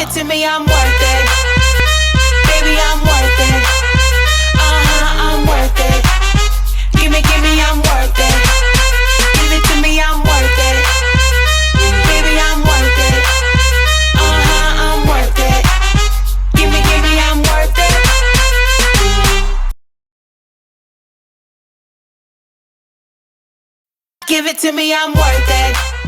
it to me, I'm worth it. Baby, I'm worth it. I'm worth it. Give me, I'm worth it. Give it to me, I'm worth it. Baby, I'm worth it. I'm worth it. Give me, I'm worth it. Give it to me, I'm worth it.